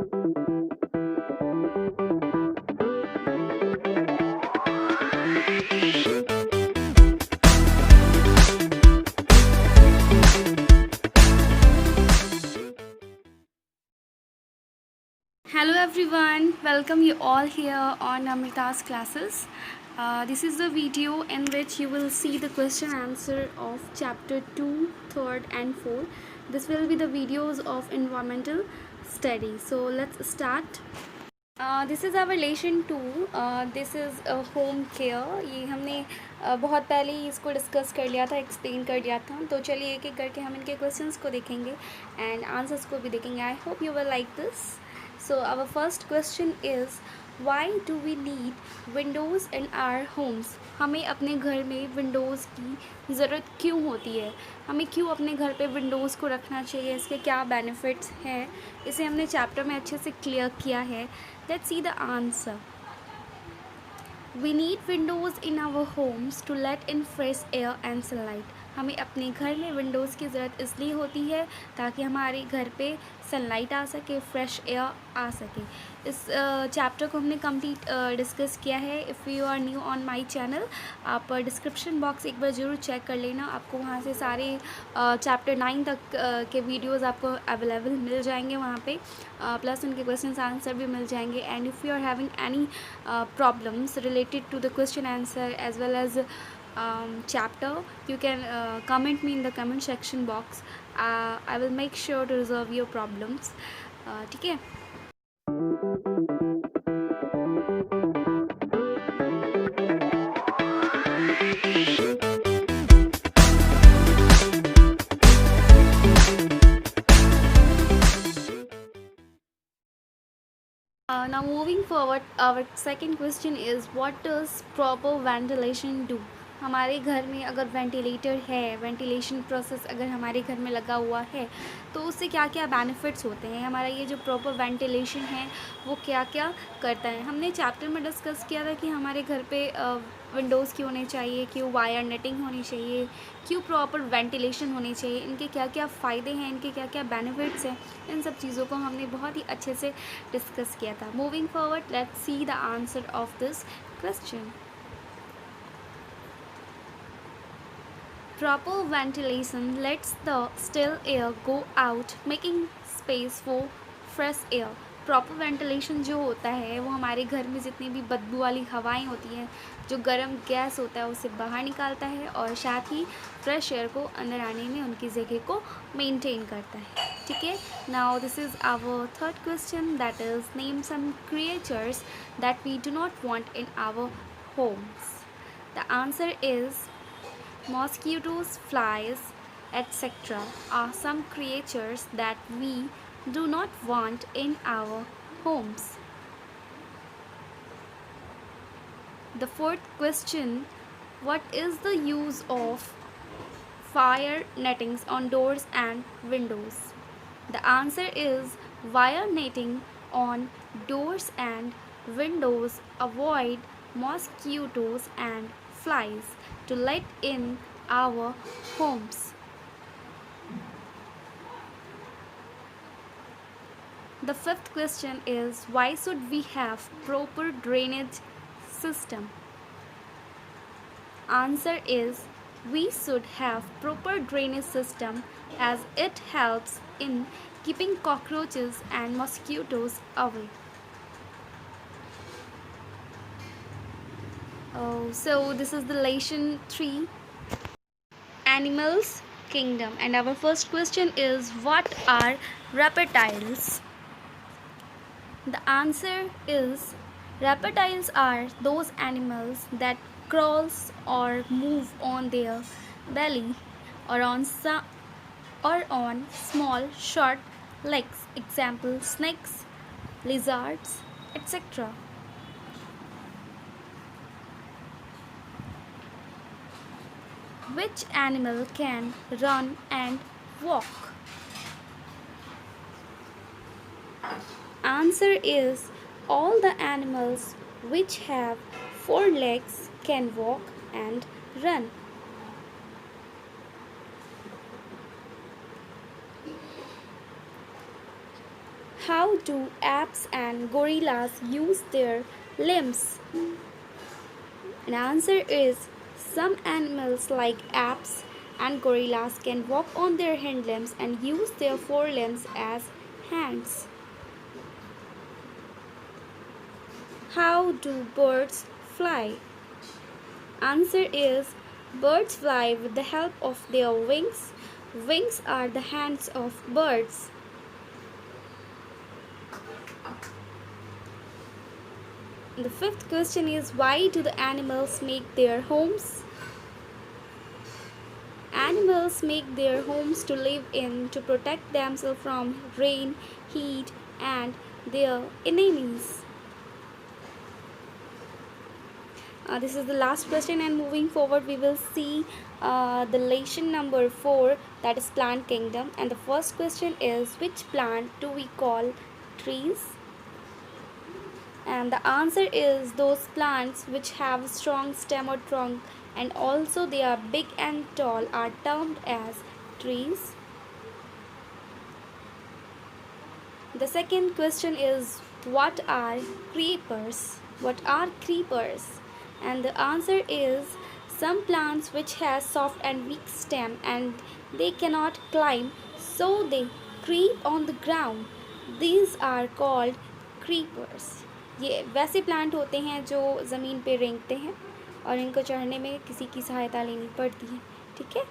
Hello everyone, welcome you all here on Amrita's classes. This is the video in which you will see the question answer of chapter 2, 3rd and 4th. This will be the videos of environmental study. So let's start. This is our lesson 2. This is home care. ये हमने बहुत पहले ही इसको discuss कर लिया था, explain कर लिया था. तो चलिए एक एक करके हम इनके क्वेश्चंस को देखेंगे एंड आंसर्स को भी देखेंगे. I hope you will like this. So our first question is, why do we need windows in our homes? हमें अपने घर में विंडोज़ की ज़रूरत क्यों होती है? हमें क्यों अपने घर पे विंडोज़ को रखना चाहिए? इसके क्या बेनिफिट्स हैं? इसे हमने चैप्टर में अच्छे से क्लियर किया है. Let's see the answer. We need windows in our homes to let in fresh air and sunlight. हमें अपने घर में विंडोज़ की ज़रूरत इसलिए होती है ताकि हमारे घर पे सनलाइट आ सके, फ्रेश एयर आ सके. इस चैप्टर को हमने कंप्लीट डिस्कस किया है. If you are new on my channel, आप डिस्क्रिप्शन बॉक्स एक बार ज़रूर चेक कर लेना. आपको वहाँ से सारे चैप्टर 9 तक के वीडियोस आपको अवेलेबल मिल जाएंगे वहाँ पे. प्लस उनके क्वेश्चन आंसर भी मिल जाएंगे. And if you are having any problems related to the question answer as well as chapter, you can comment me in the comment section box. I will make sure to resolve your problems. ठीक है. Now moving forward, our second question is, what does proper ventilation do? हमारे घर में अगर ventilator है, ventilation process अगर हमारे घर में लगा हुआ है तो उससे क्या क्या बेनिफिट्स होते हैं? हमारा ये जो प्रॉपर वेंटिलेशन है वो क्या क्या करता है? हमने चैप्टर में डिस्कस किया था कि हमारे घर पे विंडोज़ क्यों होने चाहिए, क्यों वायर नेटिंग होनी चाहिए, क्यों प्रॉपर वेंटिलेशन होनी चाहिए, इनके क्या क्या फ़ायदे हैं, इनके क्या क्या बेनिफिट्स हैं. इन सब चीज़ों को हमने बहुत ही अच्छे से डिस्कस किया था. Moving forward, let's see the answer of this question. Proper ventilation lets the still air go out, making space for fresh air. Proper ventilation जो होता है वो हमारे घर में जितनी भी बदबू वाली हवाएं होती हैं, जो गर्म गैस होता है, उसे बाहर निकालता है और साथ ही फ्रेश एयर को अंदर आने में उनकी जगह को मेंटेन करता है. ठीक है. Now this is our third question, that is name some creatures that we do not want in our homes. The answer is mosquitoes, flies, etc. are some creatures that we do not want in our homes. The fourth question, what is the use of fire nettings on doors and windows? The answer is, wire netting on doors and windows avoid mosquitoes and flies to let in our homes. The fifth question is, why should we have proper drainage system? Answer is, we should have proper drainage system as it helps in keeping cockroaches and mosquitoes away. So this is the lesson 3, animals kingdom, and our first question is, what are reptiles? The answer is, reptiles are those animals that crawls or move on their belly or on small short legs. Example, snakes, lizards, etc. Which animal can run and walk? Answer is, all the animals which have 4 legs can walk and run. How do apes and gorillas use their limbs? And answer is some animals like apes and gorillas can walk on their hind limbs and use their forelimbs as hands. How do birds fly? Answer is birds fly with the help of their wings. Wings are the hands of birds. The fifth question is why do the animals make their homes? Animals make their homes to live in to protect themselves from rain, heat, and their enemies. This is the last question, and moving forward we will see the lesson number 4, that is plant kingdom. And the first question is which plant do we call trees? And the answer is those plants which have a strong stem or trunk and also they are big and tall are termed as trees. The second question is what are creepers? What are creepers? And the answer is some plants which has soft and weak stem and they cannot climb, so they creep on the ground. These are called creepers. ये वैसे plant होते हैं जो ज़मीन पे रेंगते हैं और इनको चढ़ने में किसी की सहायता लेनी पड़ती है. ठीक है.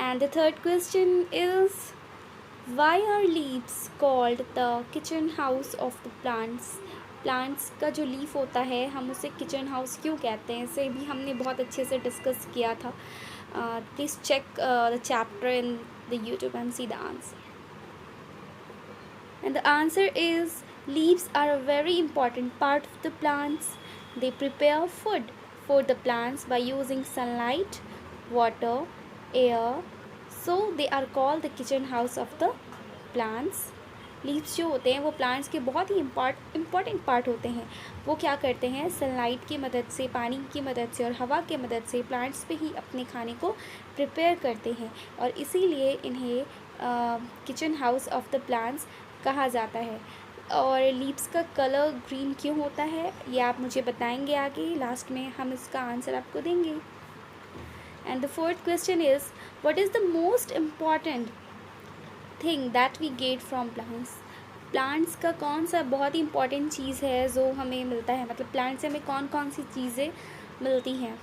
And the third question is why are leaves called the kitchen house of the plants? Plants का जो लीफ होता है हम उसे किचन हाउस क्यों कहते हैं, इसे भी हमने बहुत अच्छे से डिस्कस किया था. Please check the chapter in the YouTube and see the answer. And the answer is leaves are a very important part of the plants. They prepare food for the plants by using sunlight, water, air. So they are called the kitchen house of the plants. Leaves जो होते हैं वो plants के बहुत ही important part होते हैं. वो क्या करते हैं, सनलाइट की मदद से, पानी की मदद से और हवा की मदद से प्लांट्स पे ही अपने खाने को प्रिपेयर करते हैं और इसीलिए इन्हें kitchen house of the plants कहा जाता है. और लीव्स का कलर ग्रीन क्यों होता है ये आप मुझे बताएंगे आगे, लास्ट में हम इसका आंसर आपको देंगे. And the fourth question is what is the most important thing that we get from plants? Plants का कौन सा बहुत ही इंपॉर्टेंट चीज़ है जो हमें मिलता है, मतलब प्लांट से हमें कौन कौन सी चीज़ें मिलती हैं?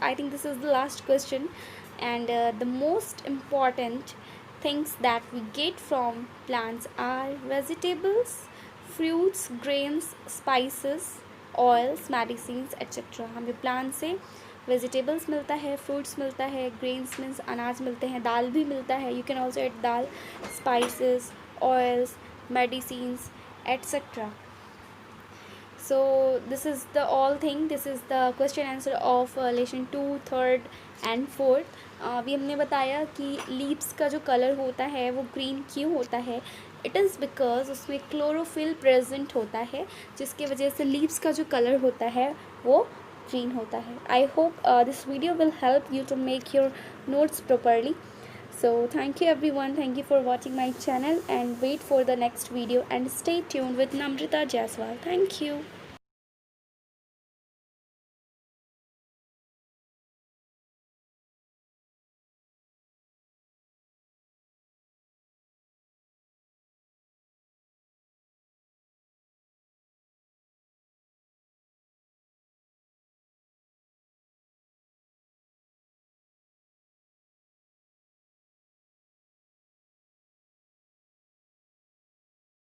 I think this is the last question. And the most important things that we get from plants are vegetables, fruits, grains, spices, oils, medicines, etc. हमें प्लांट से वेजिटेबल्स मिलता है, फ्रूट्स मिलता है, ग्रेन्स मीन्स अनाज मिलते हैं, दाल भी मिलता है, you can also add dal, spices, oils, medicines, etcetera. So this is the all thing. This is the question answer of lesson 2, 3rd and 4th. अभी हमने बताया कि लीव्स का जो कलर होता है वो ग्रीन क्यों होता है. इट इज़ बिकॉज उसमें क्लोरोफिल प्रेजेंट होता है जिसकी वजह से लीव्स का जो कलर होता है वो ग्रीन होता है. I hope this video will help you to make your notes properly. So thank you everyone, thank you for watching my channel and wait for the next video and stay tuned with Namrita Jaiswal. Thank you.